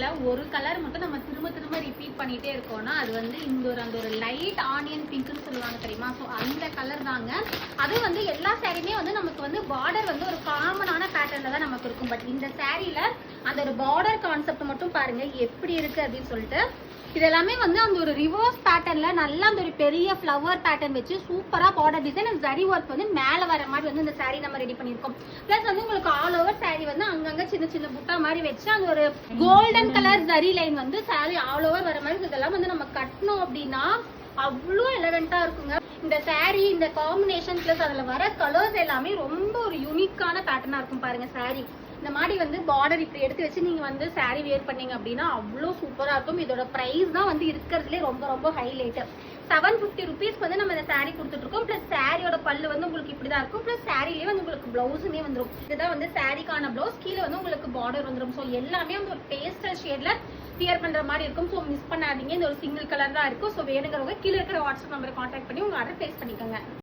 லுக்ல ஒரு கலர் மட்டும் நம்ம திரும்ப திரும்ப ரிப்பீட் பண்ணிட்டே இருக்கோம்னா அது வந்து அந்த ஒரு லைட் ஆனியன் பிங்க்னு சொல்லுவாங்க தெரியுமா? ஸோ அந்த கலர் தாங்க. அது வந்து எல்லா சாரியுமே வந்து நமக்கு வந்து பார்டர் வந்து ஒரு காமனான பேட்டர்ன்ல தான் நமக்கு இருக்கும். பட் இந்த சாரியில அந்த ஒரு பார்டர் கான்செப்ட் மட்டும் பாருங்க எப்படி இருக்கு அப்படின்னு சொல்லிட்டு. இது எல்லாமே வந்து அந்த ஒரு ரிவர்ஸ் பேட்டர்ன்ல நல்லா அந்த ஒரு பெரிய ஃப்ளவர் பேட்டர்ன் வச்சு சூப்பரா border design and zari work வந்து மேல வர மாதிரி வந்து இந்த சாரி நம்ம ரெடி பண்ணிருக்கோம். பிளஸ் வந்து உங்களுக்கு ஆல் ஓவர் சாரி வந்து அங்கங்க சின்ன சின்ன புட்டா மாதிரி வச்சு அந்த ஒரு கோல்டன் கலர் ஜரி லைன் வந்து சாரி ஆல் ஓவர் வர மாதிரி இதெல்லாம் வந்து நம்ம கட்டணும் அப்படின்னா அவ்வளோ எலகண்டா இருக்குங்க. இந்த சாரி இந்த காம்பினேஷன் பிளஸ் அதுல வர கலர்ஸ் எல்லாமே ரொம்ப ஒரு யூனிக்கான பேட்டர்னா இருக்கும் பாருங்க. சாரி இந்த மாதிரி வந்து பார்டர் இப்படி எடுத்து வச்சு நீங்க வந்து சாரி வேர் பண்ணீங்க அப்படின்னா அவ்வளோ சூப்பரா இருக்கும். இதோட பிரைஸ் தான் வந்து இருக்கிறதுலே ரொம்ப ரொம்ப ஹைலைட். 750 rupees வந்து நம்ம இந்த சாரி கொடுத்துட்டு இருக்கோம். பிளஸ் சாரியோட பல்லு வந்து உங்களுக்கு இப்படிதான் இருக்கும். பிளஸ் சாரிலேயே வந்து உங்களுக்கு பிளவுஸுமே வந்துடும். இதுதான் வந்து சாரிக்கான பிளவுஸ். கீழே வந்து உங்களுக்கு பார்டர் வந்துடும். ஸோ எல்லாமே வந்து ஒரு பேஸ்டல் ஷேட்ல வியர் பண்ற மாதிரி இருக்கும். ஸோ மிஸ் பண்ணாதீங்க. இந்த ஒரு சிங்கிள் கலர் தான் இருக்கும். ஸோ வேணுங்கிறவங்க கீழே இருக்கிற வாட்ஸ்அப் நம்பரை கான்டாக்ட் பண்ணி உங்க ஆர்டர் பிளேஸ் பண்ணிக்கோங்க.